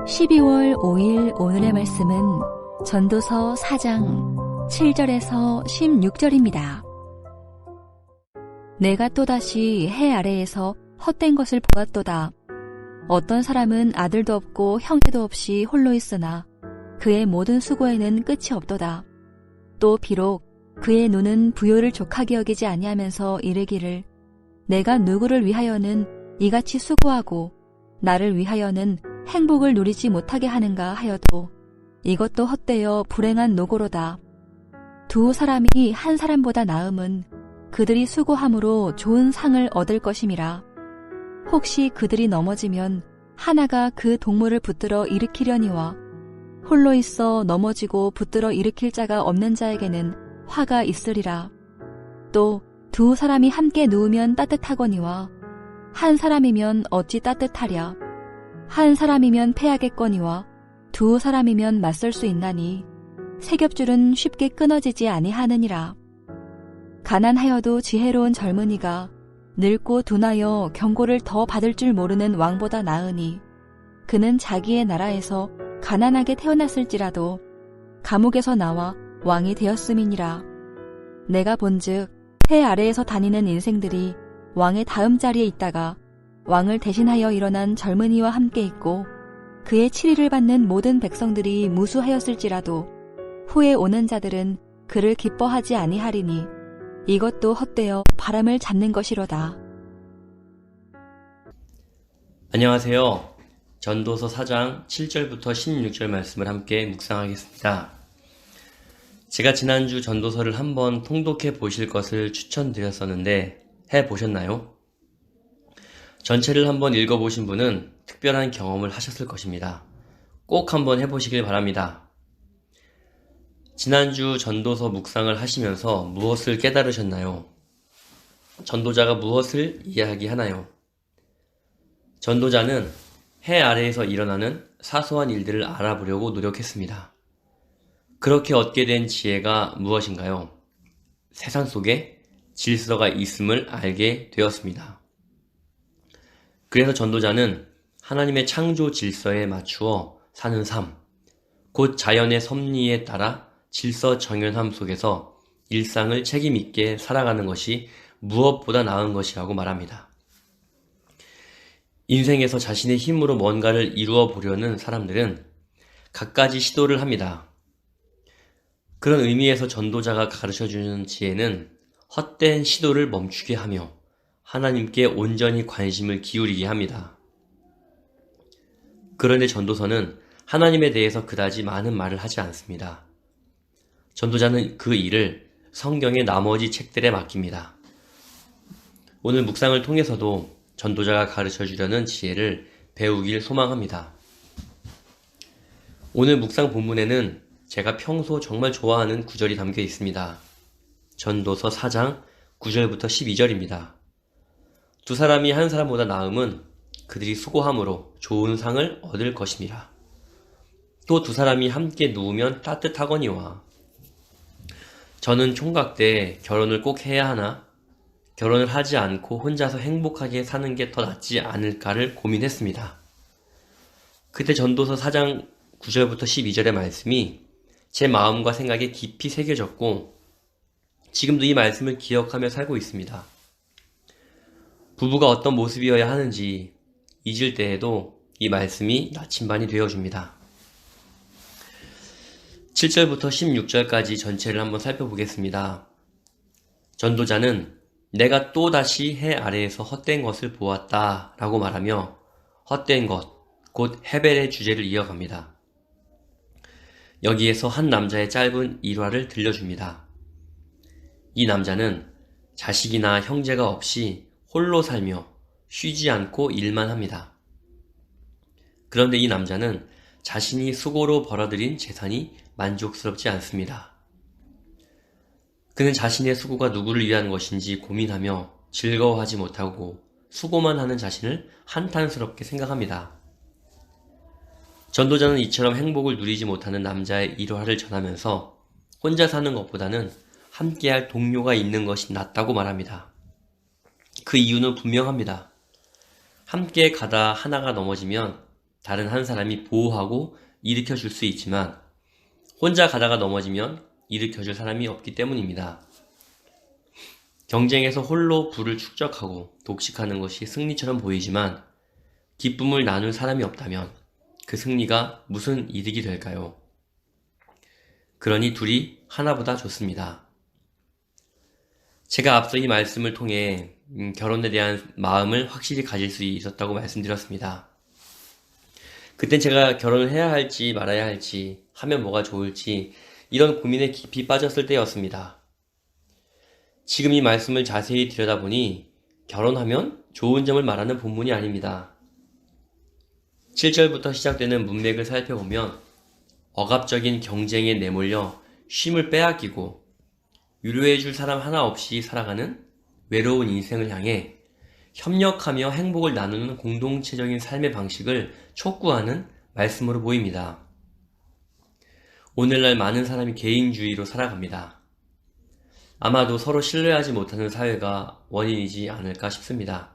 12월 5일 오늘의 말씀은 전도서 4장 7절에서 16절입니다. 내가 또다시 해 아래에서 헛된 것을 보았도다. 어떤 사람은 아들도 없고 형제도 없이 홀로 있으나 그의 모든 수고에는 끝이 없도다. 또 비록 그의 눈은 부요를 족하게 여기지 아니하면서 이르기를 내가 누구를 위하여는 이같이 수고하고 나를 위하여는 행복을 누리지 못하게 하는가 하여도 이것도 헛되어 불행한 노고로다. 두 사람이 한 사람보다 나음은 그들이 수고함으로 좋은 상을 얻을 것임이라. 혹시 그들이 넘어지면 하나가 그 동물을 붙들어 일으키려니와 홀로 있어 넘어지고 붙들어 일으킬 자가 없는 자에게는 화가 있으리라. 또 두 사람이 함께 누우면 따뜻하거니와 한 사람이면 어찌 따뜻하랴. 한 사람이면 패하겠거니와 두 사람이면 맞설 수 있나니 세겹줄은 쉽게 끊어지지 아니하느니라. 가난하여도 지혜로운 젊은이가 늙고 둔하여 경고를 더 받을 줄 모르는 왕보다 나으니 그는 자기의 나라에서 가난하게 태어났을지라도 감옥에서 나와 왕이 되었음이니라. 내가 본즉 해 아래에서 다니는 인생들이 왕의 다음 자리에 있다가 왕을 대신하여 일어난 젊은이와 함께 있고 그의 치리를 받는 모든 백성들이 무수하였을지라도 후에 오는 자들은 그를 기뻐하지 아니하리니 이것도 헛되어 바람을 잡는 것이로다. 안녕하세요. 전도서 4장 7절부터 16절 말씀을 함께 묵상하겠습니다. 제가 지난주 전도서를 한번 통독해 보실 것을 추천드렸었는데 해보셨나요? 전체를 한번 읽어보신 분은 특별한 경험을 하셨을 것입니다. 꼭 한번 해보시길 바랍니다. 지난주 전도서 묵상을 하시면서 무엇을 깨달으셨나요? 전도자가 무엇을 이야기하나요? 전도자는 해 아래에서 일어나는 사소한 일들을 알아보려고 노력했습니다. 그렇게 얻게 된 지혜가 무엇인가요? 세상 속에 질서가 있음을 알게 되었습니다. 그래서 전도자는 하나님의 창조 질서에 맞추어 사는 삶, 곧 자연의 섭리에 따라 질서 정연함 속에서 일상을 책임있게 살아가는 것이 무엇보다 나은 것이라고 말합니다. 인생에서 자신의 힘으로 뭔가를 이루어 보려는 사람들은 갖가지 시도를 합니다. 그런 의미에서 전도자가 가르쳐주는 지혜는 헛된 시도를 멈추게 하며 하나님께 온전히 관심을 기울이게 합니다. 그런데 전도서는 하나님에 대해서 그다지 많은 말을 하지 않습니다. 전도자는 그 일을 성경의 나머지 책들에 맡깁니다. 오늘 묵상을 통해서도 전도자가 가르쳐주려는 지혜를 배우길 소망합니다. 오늘 묵상 본문에는 제가 평소 정말 좋아하는 구절이 담겨 있습니다. 전도서 4장 9절부터 12절입니다. 두 사람이 한 사람보다 나음은 그들이 수고함으로 좋은 상을 얻을 것임이라. 또 두 사람이 함께 누우면 따뜻하거니와. 저는 총각 때 결혼을 꼭 해야 하나? 결혼을 하지 않고 혼자서 행복하게 사는 게 더 낫지 않을까를 고민했습니다. 그때 전도서 4장 9절부터 12절의 말씀이 제 마음과 생각에 깊이 새겨졌고 지금도 이 말씀을 기억하며 살고 있습니다. 부부가 어떤 모습이어야 하는지 잊을 때에도 이 말씀이 나침반이 되어줍니다. 7절부터 16절까지 전체를 한번 살펴보겠습니다. 전도자는 내가 또다시 해 아래에서 헛된 것을 보았다 라고 말하며 헛된 것, 곧 헤벨의 주제를 이어갑니다. 여기에서 한 남자의 짧은 일화를 들려줍니다. 이 남자는 자식이나 형제가 없이 홀로 살며 쉬지 않고 일만 합니다. 그런데 이 남자는 자신이 수고로 벌어들인 재산이 만족스럽지 않습니다. 그는 자신의 수고가 누구를 위한 것인지 고민하며 즐거워하지 못하고 수고만 하는 자신을 한탄스럽게 생각합니다. 전도자는 이처럼 행복을 누리지 못하는 남자의 일화를 전하면서 혼자 사는 것보다는 함께할 동료가 있는 것이 낫다고 말합니다. 그 이유는 분명합니다. 함께 가다 하나가 넘어지면 다른 한 사람이 보호하고 일으켜 줄 수 있지만 혼자 가다가 넘어지면 일으켜 줄 사람이 없기 때문입니다. 경쟁에서 홀로 부를 축적하고 독식하는 것이 승리처럼 보이지만 기쁨을 나눌 사람이 없다면 그 승리가 무슨 이득이 될까요? 그러니 둘이 하나보다 좋습니다. 제가 앞서 이 말씀을 통해 결혼에 대한 마음을 확실히 가질 수 있었다고 말씀드렸습니다. 그땐 제가 결혼을 해야 할지 말아야 할지, 하면 뭐가 좋을지 이런 고민에 깊이 빠졌을 때였습니다. 지금 이 말씀을 자세히 들여다보니 결혼하면 좋은 점을 말하는 본문이 아닙니다. 7절부터 시작되는 문맥을 살펴보면 억압적인 경쟁에 내몰려 쉼을 빼앗기고 위로해 줄 사람 하나 없이 살아가는 외로운 인생을 향해 협력하며 행복을 나누는 공동체적인 삶의 방식을 촉구하는 말씀으로 보입니다. 오늘날 많은 사람이 개인주의로 살아갑니다. 아마도 서로 신뢰하지 못하는 사회가 원인이지 않을까 싶습니다.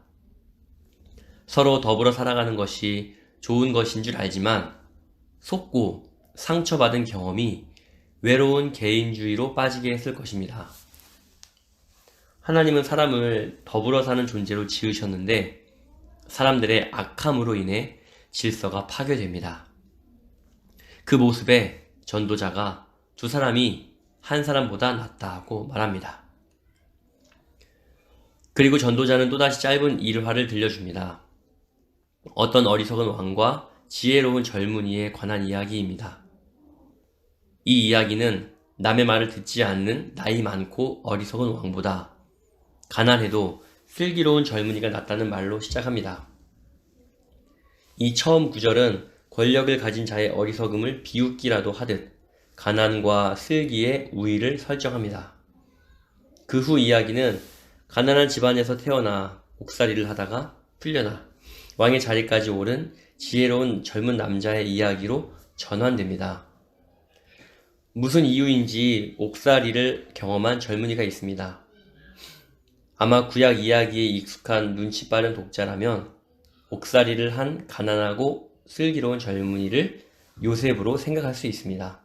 서로 더불어 살아가는 것이 좋은 것인 줄 알지만 속고 상처받은 경험이 외로운 개인주의로 빠지게 했을 것입니다. 하나님은 사람을 더불어 사는 존재로 지으셨는데 사람들의 악함으로 인해 질서가 파괴됩니다. 그 모습에 전도자가 두 사람이 한 사람보다 낫다고 말합니다. 그리고 전도자는 또다시 짧은 일화를 들려줍니다. 어떤 어리석은 왕과 지혜로운 젊은이에 관한 이야기입니다. 이 이야기는 남의 말을 듣지 않는 나이 많고 어리석은 왕보다 가난해도 슬기로운 젊은이가 낫다는 말로 시작합니다. 이 처음 구절은 권력을 가진 자의 어리석음을 비웃기라도 하듯 가난과 슬기의 우위를 설정합니다. 그 후 이야기는 가난한 집안에서 태어나 옥살이를 하다가 풀려나 왕의 자리까지 오른 지혜로운 젊은 남자의 이야기로 전환됩니다. 무슨 이유인지 옥살이를 경험한 젊은이가 있습니다. 아마 구약 이야기에 익숙한 눈치 빠른 독자라면 옥살이를 한 가난하고 슬기로운 젊은이를 요셉으로 생각할 수 있습니다.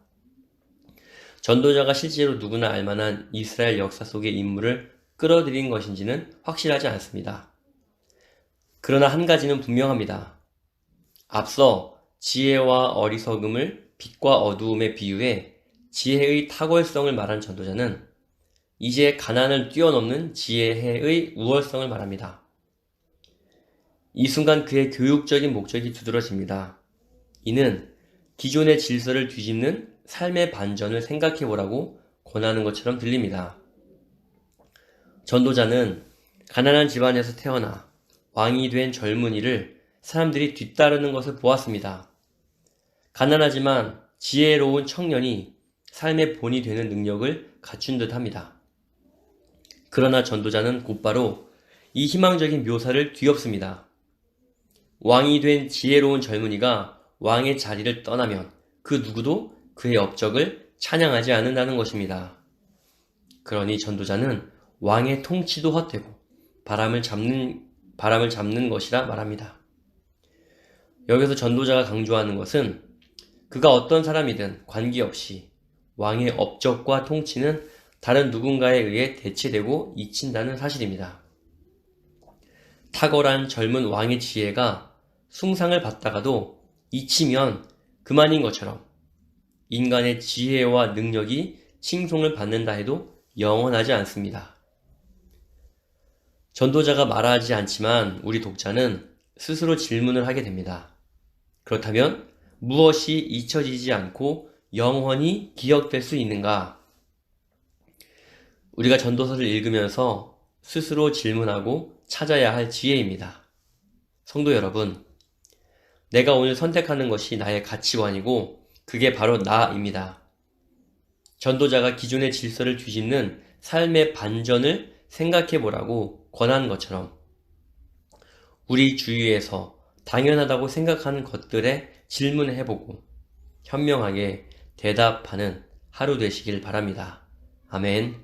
전도자가 실제로 누구나 알만한 이스라엘 역사 속의 인물을 끌어들인 것인지는 확실하지 않습니다. 그러나 한 가지는 분명합니다. 앞서 지혜와 어리석음을 빛과 어두움에 비유해 지혜의 탁월성을 말한 전도자는 이제 가난을 뛰어넘는 지혜의 우월성을 말합니다. 이 순간 그의 교육적인 목적이 두드러집니다. 이는 기존의 질서를 뒤집는 삶의 반전을 생각해보라고 권하는 것처럼 들립니다. 전도자는 가난한 집안에서 태어나 왕이 된 젊은이를 사람들이 뒤따르는 것을 보았습니다. 가난하지만 지혜로운 청년이 삶의 본이 되는 능력을 갖춘 듯 합니다. 그러나 전도자는 곧바로 이 희망적인 묘사를 뒤엎습니다. 왕이 된 지혜로운 젊은이가 왕의 자리를 떠나면 그 누구도 그의 업적을 찬양하지 않는다는 것입니다. 그러니 전도자는 왕의 통치도 헛되고 바람을 잡는 것이라 말합니다. 여기서 전도자가 강조하는 것은 그가 어떤 사람이든 관계없이 왕의 업적과 통치는 다른 누군가에 의해 대체되고 잊힌다는 사실입니다. 탁월한 젊은 왕의 지혜가 숭상을 받다가도 잊히면 그만인 것처럼 인간의 지혜와 능력이 칭송을 받는다 해도 영원하지 않습니다. 전도자가 말하지 않지만 우리 독자는 스스로 질문을 하게 됩니다. 그렇다면 무엇이 잊혀지지 않고 영원히 기억될 수 있는가? 우리가 전도서를 읽으면서 스스로 질문하고 찾아야 할 지혜입니다. 성도 여러분, 내가 오늘 선택하는 것이 나의 가치관이고 그게 바로 나입니다. 전도자가 기존의 질서를 뒤집는 삶의 반전을 생각해보라고 권한 것처럼 우리 주위에서 당연하다고 생각하는 것들에 질문해보고 현명하게 대답하는 하루 되시길 바랍니다. 아멘.